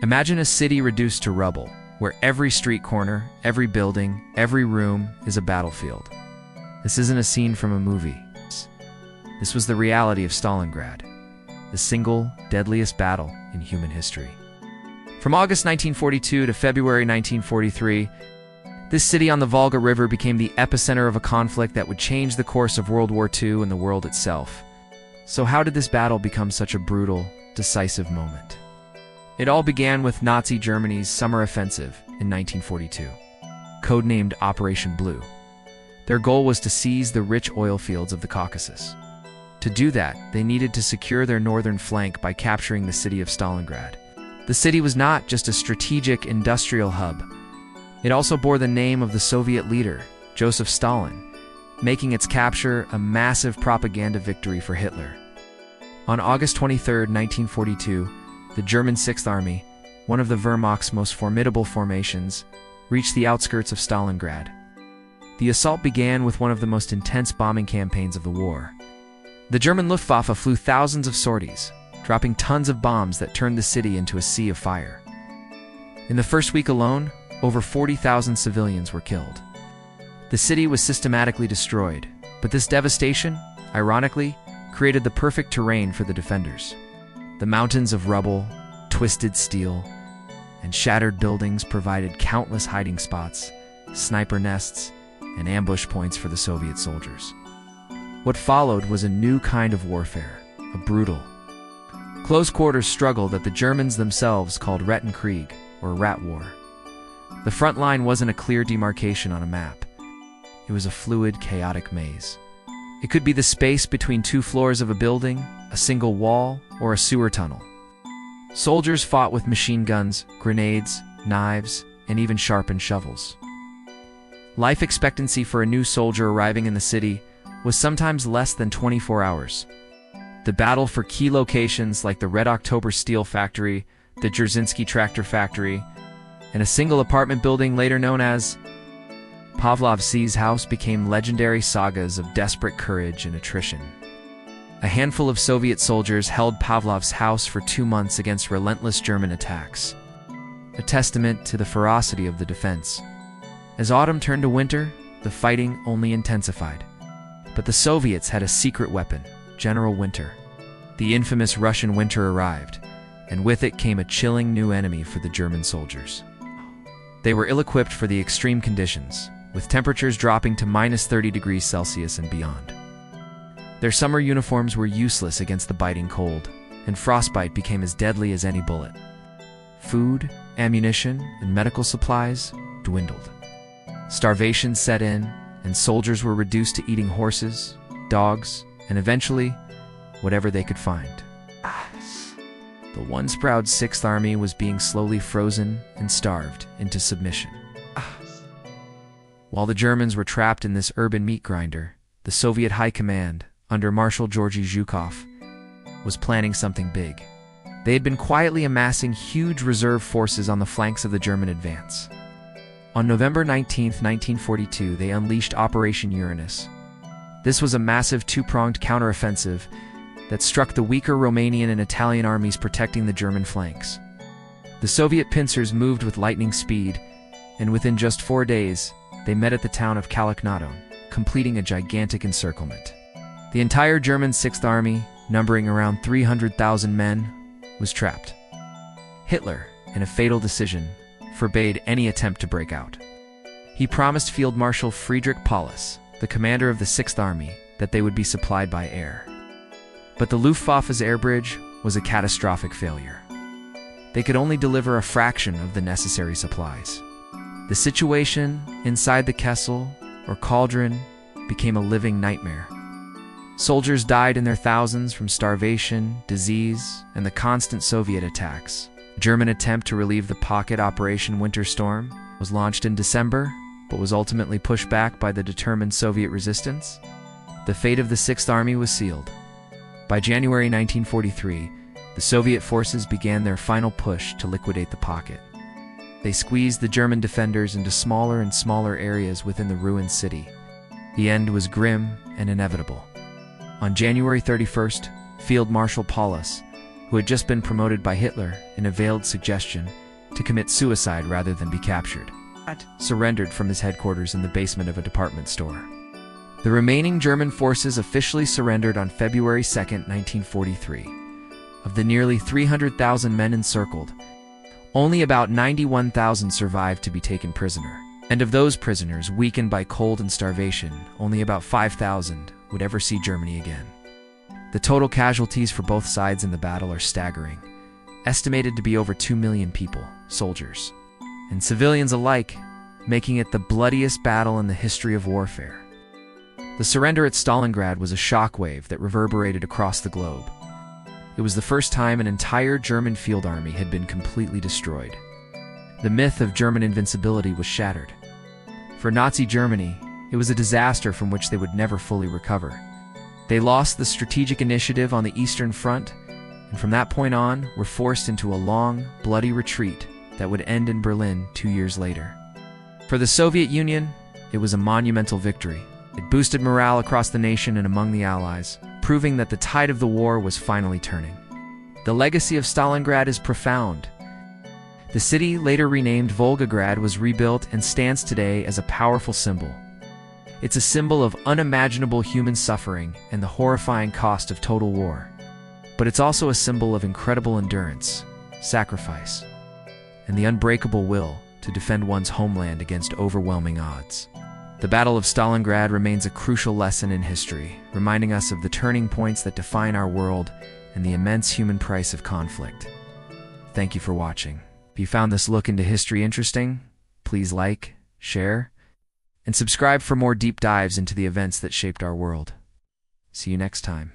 Imagine a city reduced to rubble, where every street corner, every building, every room is a battlefield. This isn't a scene from a movie. This was the reality of Stalingrad, the single deadliest battle in human history. From August 1942 to February 1943, this city on the Volga River became the epicenter of a conflict that would change the course of World War II and the world itself. So how did this battle become such a brutal, decisive moment? It all began with Nazi Germany's summer offensive in 1942, codenamed Operation Blue. Their goal was to seize the rich oil fields of the Caucasus. To do that, they needed to secure their northern flank by capturing the city of Stalingrad. The city was not just a strategic industrial hub. It also bore the name of the Soviet leader, Joseph Stalin, making its capture a massive propaganda victory for Hitler. On August 23, 1942, the German Sixth Army, one of the Wehrmacht's most formidable formations, reached the outskirts of Stalingrad. The assault began with one of the most intense bombing campaigns of the war. The German Luftwaffe flew thousands of sorties, dropping tons of bombs that turned the city into a sea of fire. In the first week alone, over 40,000 civilians were killed. The city was systematically destroyed, but this devastation, ironically, created the perfect terrain for the defenders. The mountains of rubble, twisted steel, and shattered buildings provided countless hiding spots, sniper nests, and ambush points for the Soviet soldiers. What followed was a new kind of warfare, a brutal, close-quarters struggle that the Germans themselves called Rettenkrieg, or Rat War. The front line wasn't a clear demarcation on a map. It was a fluid, chaotic maze. It could be the space between two floors of a building, a single wall, or a sewer tunnel. Soldiers fought with machine guns, grenades, knives, and even sharpened shovels. Life expectancy for a new soldier arriving in the city was sometimes less than 24 hours. The battle for key locations like the Red October Steel Factory, the Dzerzhinsky Tractor Factory, and a single apartment building later known as Pavlov's house became legendary sagas of desperate courage and attrition. A handful of Soviet soldiers held Pavlov's house for 2 months against relentless German attacks, a testament to the ferocity of the defense. As autumn turned to winter, the fighting only intensified. But the Soviets had a secret weapon, General Winter. The infamous Russian winter arrived, and with it came a chilling new enemy for the German soldiers. They were ill-equipped for the extreme conditions, with temperatures dropping to -30 degrees Celsius and beyond. Their summer uniforms were useless against the biting cold, and frostbite became as deadly as any bullet. Food, ammunition, and medical supplies dwindled. Starvation set in, and soldiers were reduced to eating horses, dogs, and eventually, whatever they could find. The once proud Sixth Army was being slowly frozen and starved into submission. While the Germans were trapped in this urban meat grinder, the Soviet High Command, under Marshal Georgy Zhukov, was planning something big. They had been quietly amassing huge reserve forces on the flanks of the German advance. On November 19, 1942, they unleashed Operation Uranus. This was a massive two-pronged counteroffensive that struck the weaker Romanian and Italian armies protecting the German flanks. The Soviet pincers moved with lightning speed, and within just 4 days, they met at the town of Kalaknadon, completing a gigantic encirclement. The entire German Sixth Army, numbering around 300,000 men, was trapped. Hitler, in a fatal decision, forbade any attempt to break out. He promised Field Marshal Friedrich Paulus, the commander of the Sixth Army, that they would be supplied by air. But the Luftwaffe's air bridge was a catastrophic failure. They could only deliver a fraction of the necessary supplies. The situation inside the Kessel, or cauldron, became a living nightmare. Soldiers died in their thousands from starvation, disease, and the constant Soviet attacks. A German attempt to relieve the pocket Operation Winter Storm was launched in December, but was ultimately pushed back by the determined Soviet resistance. The fate of the Sixth Army was sealed. By January 1943, the Soviet forces began their final push to liquidate the pocket. They squeezed the German defenders into smaller and smaller areas within the ruined city. The end was grim and inevitable. On January 31st, Field Marshal Paulus, who who had just been promoted by Hitler in a veiled suggestion to commit suicide rather than be captured, surrendered from his headquarters in the basement of a department store. The remaining German forces officially surrendered on February 2, 1943. Of the nearly 300,000 men encircled, only about 91,000 survived to be taken prisoner. And of those prisoners weakened by cold and starvation, only about 5,000 would ever see Germany again. The total casualties for both sides in the battle are staggering, estimated to be over 2 million people, soldiers and civilians alike, making it the bloodiest battle in the history of warfare. The surrender at Stalingrad was a shockwave that reverberated across the globe. It was the first time an entire German field army had been completely destroyed. The myth of German invincibility was shattered. For Nazi Germany, it was a disaster from which they would never fully recover. They lost the strategic initiative on the Eastern Front, and from that point on were forced into a long, bloody retreat that would end in Berlin 2 years later. For the Soviet Union, it was a monumental victory. It boosted morale across the nation and among the Allies, proving that the tide of the war was finally turning. The legacy of Stalingrad is profound. The city, later renamed Volgograd, was rebuilt and stands today as a powerful symbol. It's a symbol of unimaginable human suffering and the horrifying cost of total war. But it's also a symbol of incredible endurance, sacrifice, and the unbreakable will to defend one's homeland against overwhelming odds. The Battle of Stalingrad remains a crucial lesson in history, reminding us of the turning points that define our world and the immense human price of conflict. Thank you for watching. If you found this look into history interesting, please like, share, and subscribe for more deep dives into the events that shaped our world. See you next time.